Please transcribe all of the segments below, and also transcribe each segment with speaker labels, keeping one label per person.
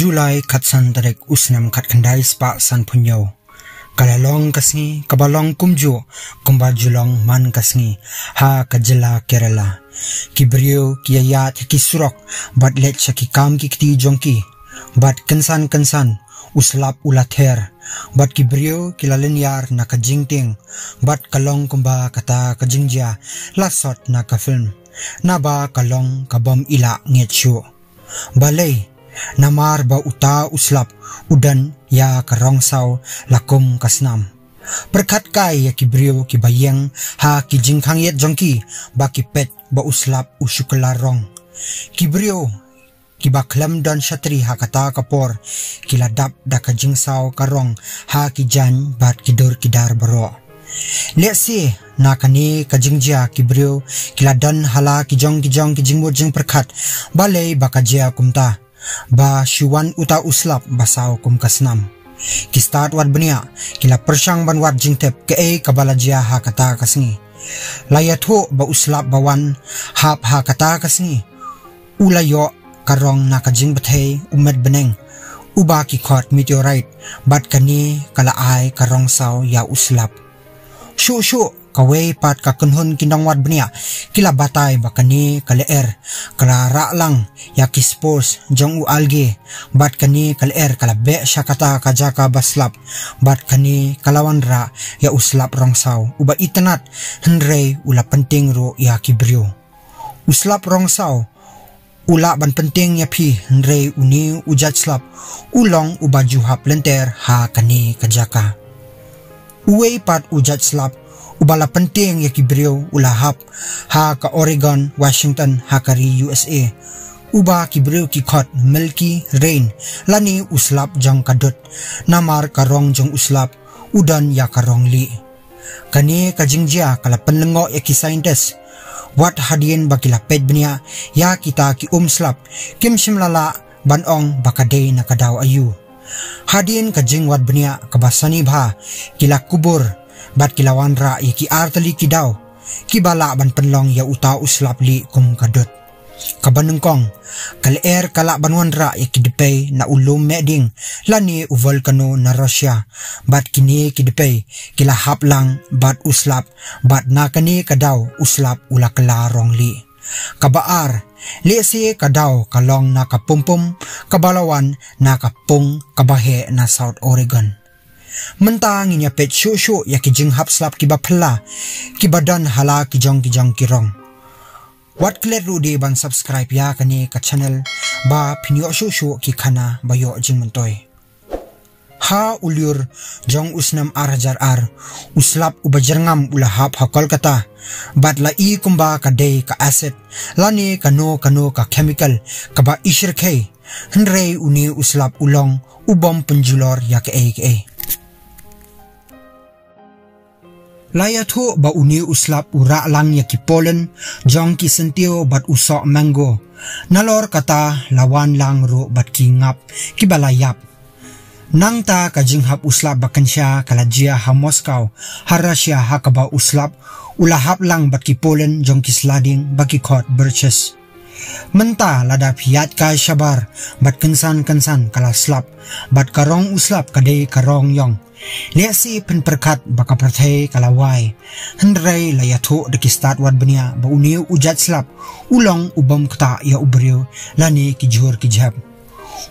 Speaker 1: Julai katsan tarek usnam kat kandai spa san punyau. Kalalong kasngi kabalong kumjo kumba julong man kasngi ha kajela Kerala. Kibrio kiyayat kisurok bat let ki kam ki kti jongki bat kensan uslap ulather bat kibrio kilalenyar na kajingting bat kalong kumba kata kajingja lasot na ka film na ba kalong kabam ila ngetsu balay namar ba uta uslap udan ya karongsaw lakum kasnam perkat kai ya kibrio kibayeng ha kijingkhang yet jongki ba kipet ba uslap usukalarong kibrio kibaklam dan syatri ha kata kapor kiladap da kajingsaw karong ha kijan bat kidur kidar baro lesi nakani kajingja kibrio kiladan hala kijong kijingmur jing perkat balay bakajia kumta ba syuan uta uslap basaw kum kasnam kistat wat benia kila persyang ban wat jingtep ke kabalajia ha kata kasngi layatho ba uslap bawan hap ha kata kasngi ulayo karong nakajing bathei umet beneng uba ki khot meteorite bat kani kala ai karong saw ya uslap shu kawai pat ka kunhun kindang wat benia kila batai bakani kaleer kala raklang ya kispos jong u algae bat kani kaleer kala be syakata kajaka baslap bat kani kalawan ra ya uslap rongsaw uba itanat henrei ula penting ro ya kibrio uslap rongsaw ula ban penting ya phi henrei uni ujat slap ulong uba juhap lenter ha kani kajaka uwei pat ujat slap ubala penting ya kibrio ulahap ha ka Oregon, Washington ha kari USA uba kibrio ki khot Milky rain lani uslap jang kadut namar karong jong uslap udan ya karong li kani kajingja kala penlengo ya ki scientist wat hadien bakila pet benia ya kita ki slap kim simlala banong bakade na kadaw ayu hadien kajing wat benia kabasani bha kila kubur bat kilawan ra ya ki artali kidaw kibala ban penlong ya uta uslap li kum kadut kabanengkong kalaer kala banwan ra ya kidepay na ulum meding lani u volcano na Russia bat kini kidepay kila haplang bat uslap bat nakani kadaw uslap ula kalarong li kabaar lesi kadaw kalong na kapumpum kabalawan na kapung kabahe na South Oregon mentang inya pet shu ya ki jinghap slap ki ba PHYLLA ki badan hala ki jong kirong wat klet rudi ban subscribe ya kani ka channel ba pinyo shu ki khana bayo jing mentoy ha ulyur jong usnam arajar uslap ubajarngam ulahap ha Kolkata bat la i kumba ka day ka acid lani kano ka chemical ka ba ishir kay henrei uni uslap ulong ubom penjulor ya ke layatho ba uni uslap ura lang ya ki pollen jong ki sentio bat usok mango nalor kata lawan lang ro bat ki ngap ki balayap nangta ka jinghap uslap bakansya kalajia ha Moscow ha Russia ha kaba uslap ulahap lang bat ki pollen jong ki slading baki khot Birches menta lada piat ka shabar bat kensan kala slap bat karong uslap kadai karong yong lesi pen perkat baka pyrthei kalawai henrei layatho de kistat wat benia ba uni ujat slap ulong ubam kta ya ubrio lani ki jhor ki jhap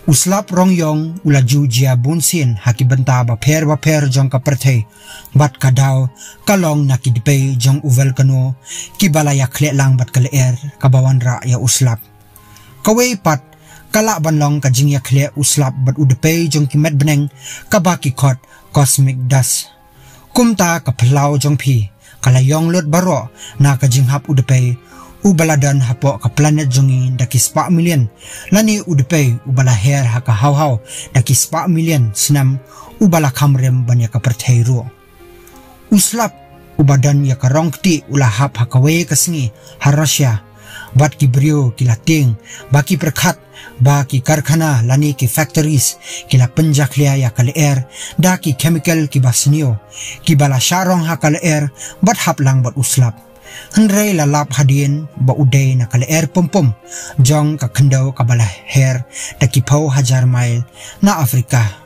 Speaker 1: uslap rongyong ulaju jia bunsin haki benta ba pher jong ka pyrthei bat kadaw kalong na kidpe jong uvel kano ki balaya khle lang bat kaleer kabawan ra ya uslap kawai pat kala banlong ka jingya khle uslap bat udepe jong ki met beneng kabaki khot cosmic dust kumta ka phlau jong phi kalayong lot baro na ka jinghap udepe ubaladan hapo ka planet jongi daki spa million lani udepe ubala her ha ka haw daki spa million snam ubala khamrem banya ka pyrthei ro uslap ubadan ya ka rongti ulahap ha kawe kasngi ha Russia bat ki brio kilating baki perkhat baki karkhana lani ki factories kila penjaklia ya kaleer daki chemical ki basnio ki bala sharong ha kaleer bat haplang bat uslap Henry lalap hadien ba uday na kala pom jong ka kendau kabala her da kipau hajar mile na Afrika.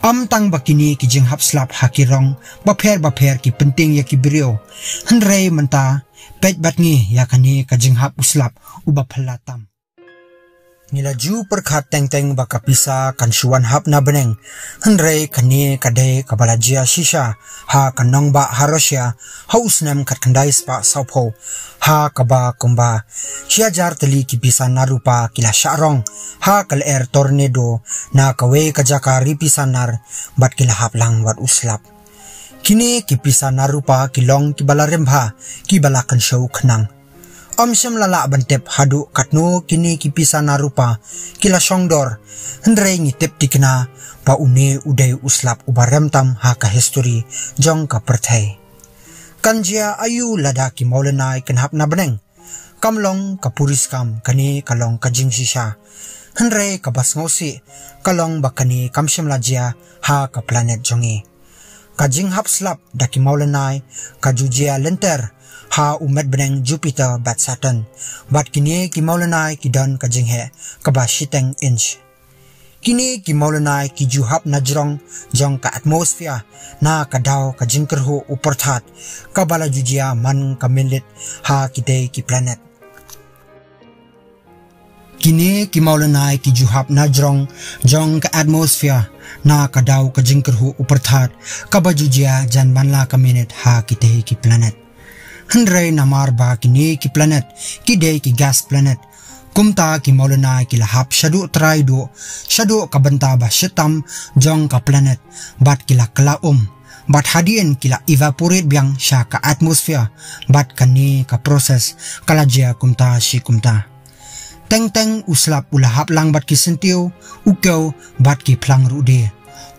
Speaker 1: Tang bakini ki jinghap slap hakirong baper ki penting ya ki brio. Henry menta pet batngi ya kani ka jinghap uslap uba phalatam. Nilaju perkhat teng baka pisa kan suan hap na beneng. Henry kani kadai kabalajia shisha ha kanong ba harosya hausnem kat kandai spa saupo ha kaba kumba siajar teli ki pisa narupa kila syarong ha kal tornado na kawe kajaka ripisanar bat kila hap lang wat uslap. Kini ki pisa narupa kilong ki balaremha ki balakan show khnang. Syam lala bantep hadu katno kini kipisa narupa kila songdor Henry ngitip dikena pa une uday uslap ubarem tam ha ka history jong ka pyrthei. Kanjia ayu lada ki maulanai kenhap na beneng kamlong ka puris kam kani kalong ka jingsisha Henry ka basngosi kalong bakani kamsyam lajia ha ka planet jongi ka jinghap slap daki maulanai ka jujia lenter ha umet beneng Jupiter bat Saturn bat kini ki maulanai ki don ka jinghe ka ba shiteng inch kini ki maulanai ki juhap na jong ka atmosphere na ka daw ka jingkerhu uperthat ka bala jujia man ka minlit ha kitay ki planet kini ki maulanai ki juhap na jong ka atmosphere na ka daw ka jingkerhu uperthat ka ba jujia jan manla ka minute ha kitay ki planet. Henry namar ba kini ki planet ki day ki gas planet kumta ki maulana ki lahap shadu try do shadu ka banta ba shitam jong ka planet bat kila kala bat hadien kila evaporate biang sha ka atmosphere bat kani ka process kalajia kumta shi kumta teng uslap ulahap lang bat ki sentiu ukau bat ki plang rude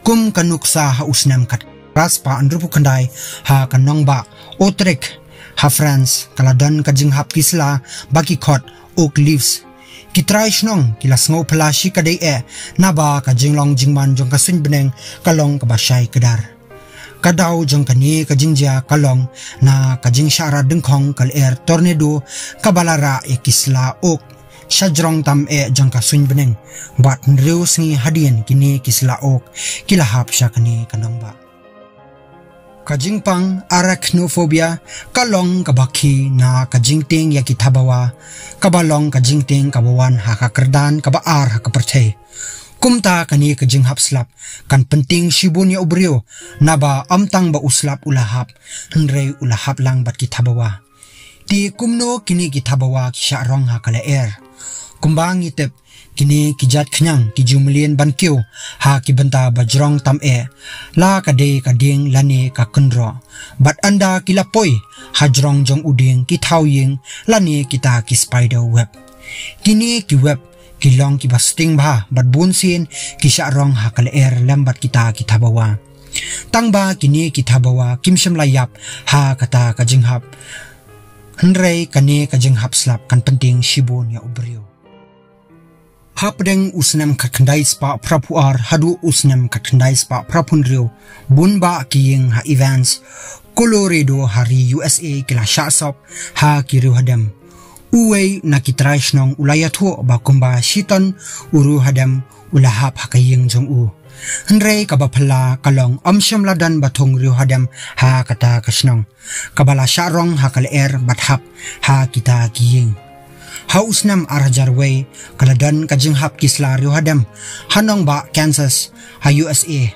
Speaker 1: kum kanuksa ha usnam kat raspa andrupu kandai ha kanong ba Autreche ha France kaladan ka jinghap kisla baki khot oak leaves kitrai shnong kila sngo palashi kadai na ba ka jinglong jingman jong ka sun beneng kalong ka basai kedar kadaw jong kani ka jingja kalong na ka jingshara dengkhong kal tornado kabalara kisla oak shajrong tam jong ka sun beneng bat nriu sngi hadien kini kisla oak kila hap sha kani kanong ba kajingpang Aracnaphobia kalong kabaki na kajingting yaki tabawa kabalong kajingting kabawan haka kerdan kabaar haka pyrthei kumta kani kajinghap slap kan penting shibun ya ubrio naba amtang ba uslap ulahap Henry ulahap lang bat ki tabawa ti kumno kini ki tabawa ki syarong haka kumbang itep kini kijat knyang ki jumlien bankyo ha ki benta bajrong tam la kade kading lani ka kendro bat anda kilapoi hajrong jong uding ki thawying lani kita ki spider web kini ki web kilong ki basting ba bat bunsin ki syarong ha kal lambat kita ki tabawa tangba kini ki tabawa kimsem layap ha kata ka jinghap Henry kani ka jinghap slap kan penting shibun ya ubrio hapdeng usnem kakandai spa prapuar hadu usnem kakandai spa prapunrio bunba kiying ha events Colorado hari USA kila shasop ha kiru hadam uwei nakitrai shnong ulayatho bakumba shiton uru hadam ulahap hakaying jong u Henry kabaphala kalong amsyam ladan bathong riu hadam ha kata kasnong kabala syarong ha kal bathap ha kita kiying hausnam arajarway kaladan kajinghap kisla riu hadam hanong ba Kansas ha USA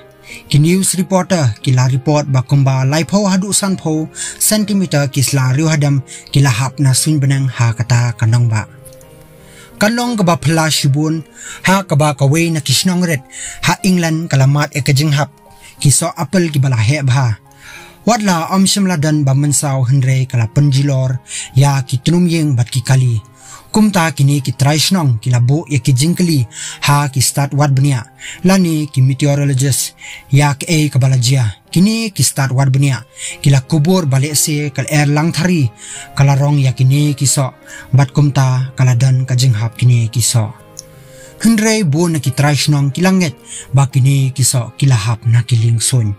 Speaker 1: ki news reporter kila report bakumba laipo hadu sanpo centimeter kisla riu hadam kila hap na sun benang ha kata kanong ba kanong kaba phala shibun ha kaba kawe na kisnong red ha England kalamat kajinghap kiso apple kibala he bha wadla amsham ladan ba mensaw Henry kala penjilor ya kitunumyeng bat ki kali kumta kini ki traishnong kilabo ya ki jingkali ha ki start wat benia lani ki meteorologist ya ke kabalajia kini ki start wat benia kila kubur balik se kal lang thari kalarong ya kini kiso bat kumta kaladan ka jinghap kini kiso Henry bo na ki traishnong kilanget ba kini kiso kilahap na kilingson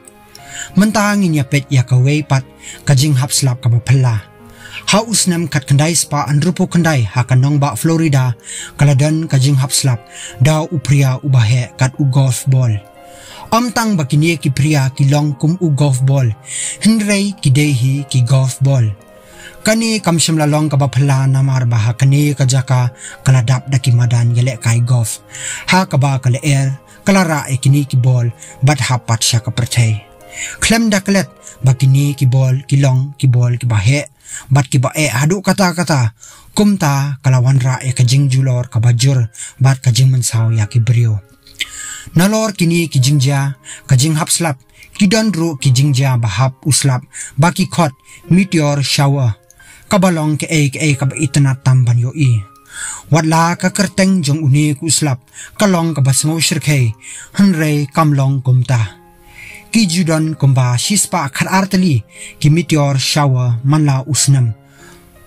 Speaker 1: mentangin ya pet ya kaway pat ka jinghap slap ka baphala Ha usnam kat kendai spa anrupo kendai ha kanong ba Florida kaladan ka jinghap slap da upria ubahe kat u golf ball. Amtang bakini ki pria ki long kum u golf ball. Henrei ki dehi ki golf ball. Kani kamsham lalong ka baphala namar baha kani ka jaka kaladap da ki madan yele kai golf. Ha ka ba kala air kalara e kini ki ball bat hapat sya ka pyrthei. Klem da klet bakini ki ball ki long ki ball ki bahe bat ki ba e hadu kata-kata kumta kalawan ra e kajing julor ka bajur bat kajing mensaw ya ki brio. Nalor kini ki jingja kajing hap slap kidandru ki jingja bahap uslap baki khot meteor shower kabalong ke e ka ba itna tamban yo i watla ka kerteng jong uni ku uslap kalong ka basmo shirkhe hanre kamlong kumta ki judan kumba shispa khat artali ki meteor shower manla usnam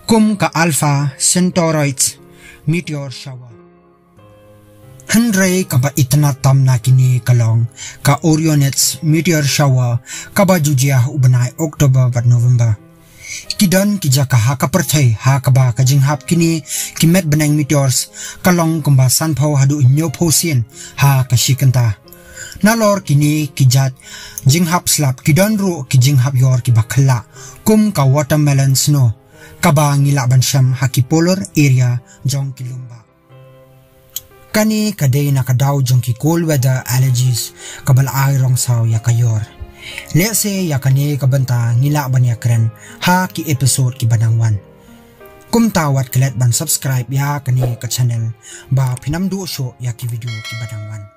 Speaker 1: kum ka alpha centaurids meteor shower Henry kaba itna tam na kini kalong ka Orionids meteor shower kaba jujia ubanai Oktober bat November. Kidan kijaka ha ka pyrthei ha kaba ka jinghap kini kimet benang meteors kalong kumba sanpho hadu nyo phosien ha ka shikanta. Nalor kini kijat jinghap slap kidan ru ki jinghap yor ki bakhala kum ka watermelon snow kaba ngila bansham ha ki polar area jong kilumba. Kani kadai nakadaw jong ki cold weather allergies kabal ay rong saw ya kayor. Lese ya kani kabanta ngila ban ya kren ha ki episode ki banangwan. Kum tawat kelet ban subscribe ya kani ka channel ba pinamdu show ya ki video ki banangwan.